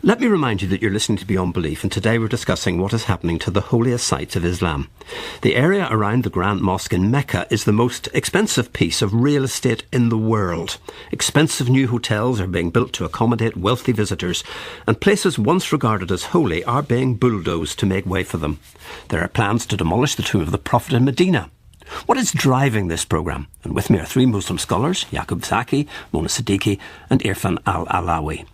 Let me remind you that you're listening to Beyond Belief, and today we're discussing what is happening to the holiest sites of Islam. The area around the Grand Mosque in Mecca is the most expensive piece of real estate in the world. Expensive new hotels are being built to accommodate wealthy visitors, and places once regarded as holy are being bulldozed to make way for them. There are plans to demolish the tomb of the Prophet in Medina. What is driving this programme? And with me are three Muslim scholars, Yaqub Zaki, Mona Siddiqui and Irfan Al-Alawi.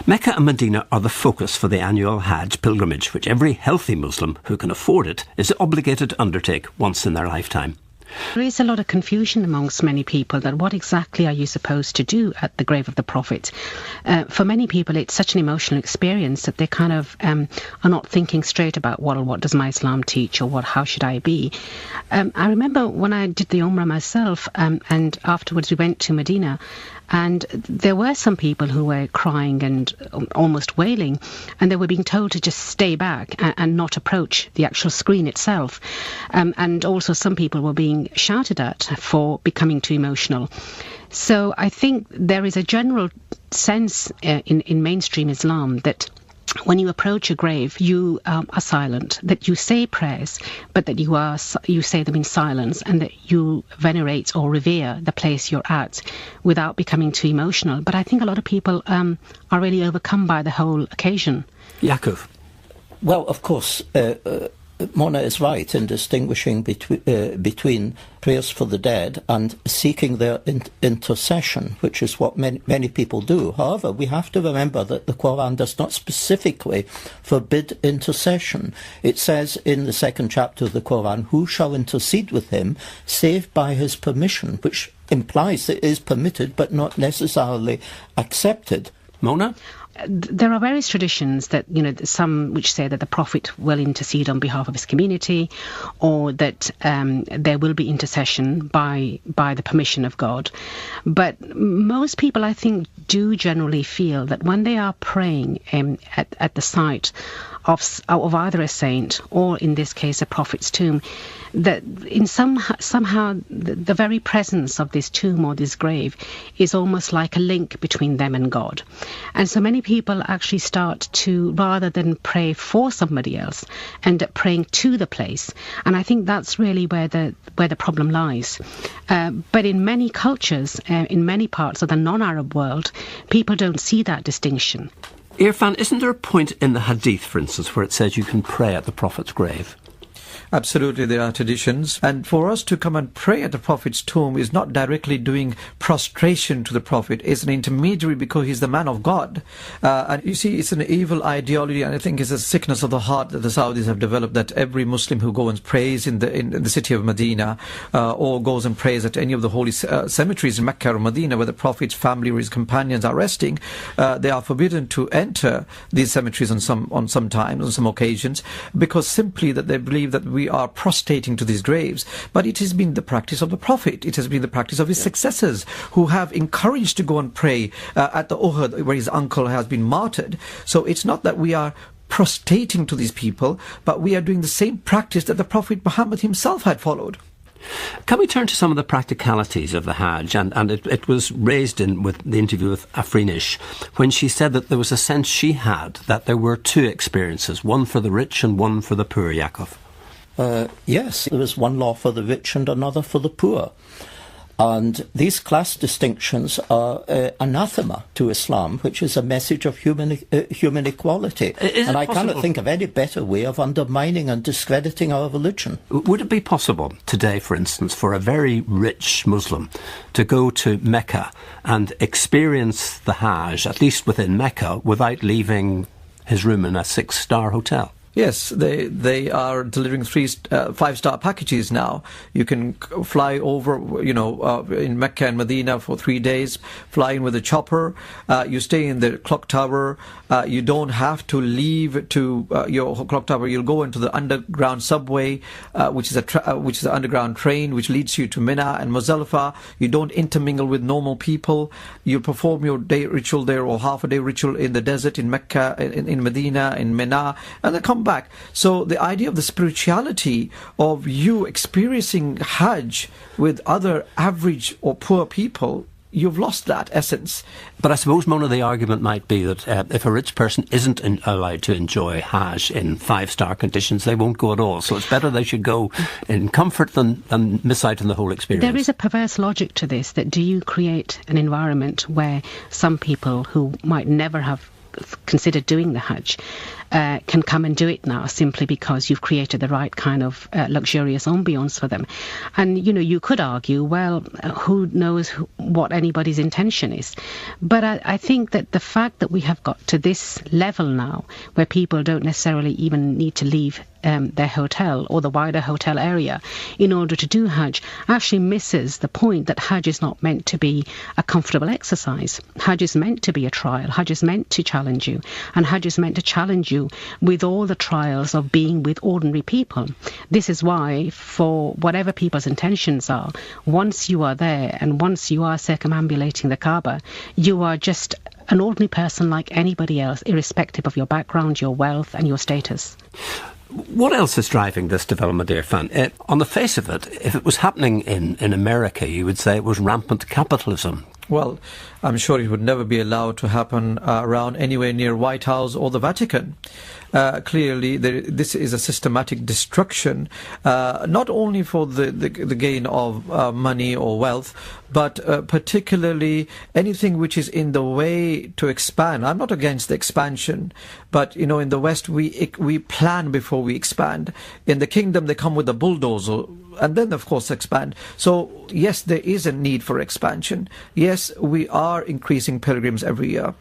Mecca and Medina are the focus for the annual Hajj pilgrimage, which every healthy Muslim who can afford it is obligated to undertake once in their lifetime. There is a lot of confusion amongst many people that what exactly are you supposed to do at the grave of the Prophet? For many people, it's such an emotional experience that they kind of are not thinking straight about, well, what does my Islam teach, or how should I be? I remember when I did the Umrah myself, and afterwards we went to Medina, and there were some people who were crying and almost wailing, and they were being told to just stay back and not approach the actual screen itself. And also some people were being shouted at for becoming too emotional. So I think there is a general sense in mainstream Islam that when you approach a grave, you are silent, that you say prayers, but that you say them in silence, and that you venerate or revere the place you're at without becoming too emotional. But I think a lot of people are really overcome by the whole occasion. Yaqub. Well, of course, Mona is right in distinguishing between prayers for the dead and seeking their intercession, which is what many people do. However, we have to remember that the Quran does not specifically forbid intercession. It says in the second chapter of the Quran, "Who shall intercede with him save by his permission," which implies that it is permitted but not necessarily accepted. Mona? There are various traditions that, some which say that the Prophet will intercede on behalf of his community, or that there will be intercession by the permission of God. But most people, I think, do generally feel that when they are praying at the site of either a saint or, in this case, a prophet's tomb, that somehow the very presence of this tomb or this grave is almost like a link between them and God. And so many people actually start to, rather than pray for somebody else, end up praying to the place. And I think that's really where the problem lies. But in many cultures, in many parts of the non-Arab world, people don't see that distinction. Irfan, isn't there a point in the Hadith, for instance, where it says you can pray at the Prophet's grave? Absolutely, there are traditions. And for us to come and pray at the Prophet's tomb is not directly doing prostration to the Prophet. It's an intermediary because he's the man of God. And you see, it's an evil ideology, and I think it's a sickness of the heart that the Saudis have developed, that every Muslim who goes and prays in the city of Medina, or goes and prays at any of the holy cemeteries in Mecca or Medina where the Prophet's family or his companions are resting, they are forbidden to enter these cemeteries on some occasions, because simply that they believe that we are prostrating to these graves. But it has been the practice of the Prophet. It has been the practice of his successors, who have encouraged to go and pray at the Uhud, where his uncle has been martyred. So it's not that we are prostrating to these people, but we are doing the same practice that the Prophet Muhammad himself had followed. Can we turn to some of the practicalities of the Hajj? And it was raised with the interview with Afrinish, when she said that there was a sense she had that there were two experiences, one for the rich and one for the poor, Yaqub. Yes, there is one law for the rich and another for the poor. And these class distinctions are anathema to Islam, which is a message of human equality. And I cannot think of any better way of undermining and discrediting our religion. Would it be possible today, for instance, for a very rich Muslim to go to Mecca and experience the Hajj, at least within Mecca, without leaving his room in a 6-star hotel? Yes, they are delivering 5-star packages now. You can fly over, in Mecca and Medina for 3 days, fly in with a chopper. You stay in the clock tower. You don't have to leave to your clock tower. You'll go into the underground subway, which is the underground train, which leads you to Mina and Muzdalifah. You don't intermingle with normal people. You perform your day ritual there, or half a day ritual in the desert, in Mecca, in Medina, in Mina, and then come back. So the idea of the spirituality of you experiencing Hajj with other average or poor people, you've lost that essence. But I suppose, Mona, the argument might be that if a rich person isn't allowed to enjoy Hajj in 5-star conditions, they won't go at all. So it's better they should go in comfort than miss out on the whole experience. There is a perverse logic to this, that do you create an environment where some people who might never have considered doing the Hajj can come and do it now simply because you've created the right kind of luxurious ambience for them. And, you could argue, well, who knows what anybody's intention is. But I think that the fact that we have got to this level now, where people don't necessarily even need to leave their hotel or the wider hotel area in order to do Hajj, actually misses the point that Hajj is not meant to be a comfortable exercise. Hajj is meant to be a trial. Hajj is meant to challenge you. And Hajj is meant to challenge you with all the trials of being with ordinary people. This is why, for whatever people's intentions are, once you are there and once you are circumambulating the Kaaba, you are just an ordinary person like anybody else, irrespective of your background, your wealth and your status. What else is driving this development, Irfan? On the face of it, if it was happening in America, you would say it was rampant capitalism. Well, I'm sure it would never be allowed to happen around anywhere near White House or the Vatican. Clearly, this is a systematic destruction, not only for the gain of money or wealth, but particularly anything which is in the way to expand. I'm not against the expansion, but in the West we plan before we expand. In the kingdom, they come with a bulldozer and then, of course, expand. So yes, there is a need for expansion. Yes, we are increasing pilgrims every year.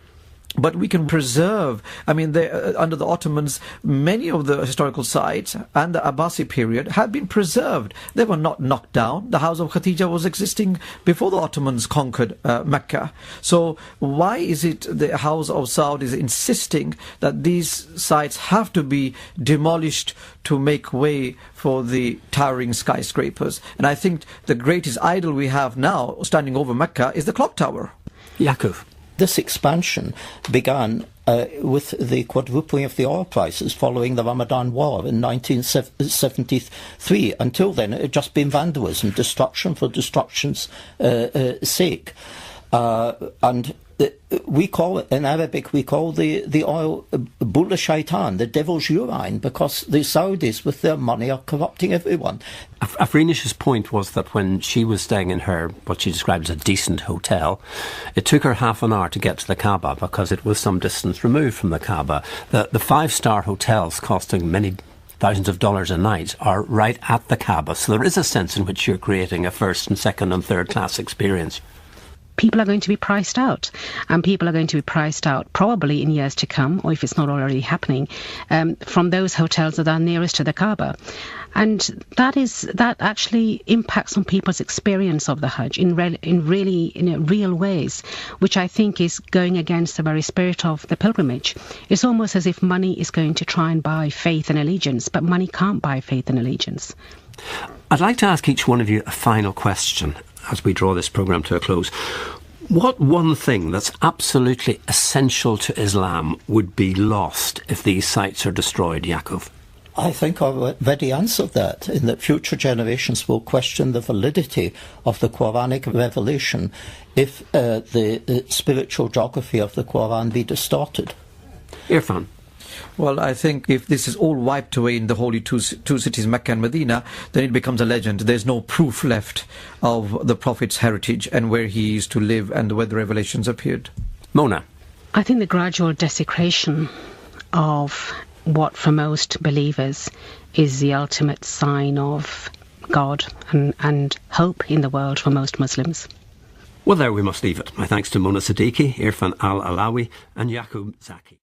But we can preserve, under the Ottomans, many of the historical sites and the Abbasi period have been preserved. They were not knocked down. The house of Khatija was existing before the Ottomans conquered Mecca. So why is it the house of Saud is insisting that these sites have to be demolished to make way for the towering skyscrapers? And I think the greatest idol we have now standing over Mecca is the clock tower. Yaakov. This expansion began with the quadrupling of the oil prices following the Ramadan War in 1973. Until then, it had just been vandalism, destruction for destruction's sake. And we call it, in Arabic, we call the oil Bula Shaitan, the devil's urine, because the Saudis, with their money, are corrupting everyone. Afrinish's point was that when she was staying in her, what she described as a decent hotel, it took her half an hour to get to the Kaaba because it was some distance removed from the Kaaba. The 5-star hotels costing many thousands of dollars a night are right at the Kaaba, so there is a sense in which you're creating a first and second and third class experience. People are going to be priced out, and people are going to be priced out probably in years to come, or if it's not already happening, from those hotels that are nearest to the Kaaba. And that actually impacts on people's experience of the Hajj in real ways, which I think is going against the very spirit of the pilgrimage. It's almost as if money is going to try and buy faith and allegiance, but money can't buy faith and allegiance. I'd like to ask each one of you a final question as we draw this programme to a close. What one thing that's absolutely essential to Islam would be lost if these sites are destroyed, Yaakov? I think I've already answered that, in that future generations will question the validity of the Quranic revelation if the spiritual geography of the Quran be distorted. Irfan. Well, I think if this is all wiped away in the holy two cities, Mecca and Medina, then it becomes a legend. There's no proof left of the Prophet's heritage and where he used to live and where the revelations appeared. Mona. I think the gradual desecration of what for most believers is the ultimate sign of God and hope in the world for most Muslims. Well, there we must leave it. My thanks to Mona Siddiqui, Irfan Al-Alawi and Yaakov Zaki.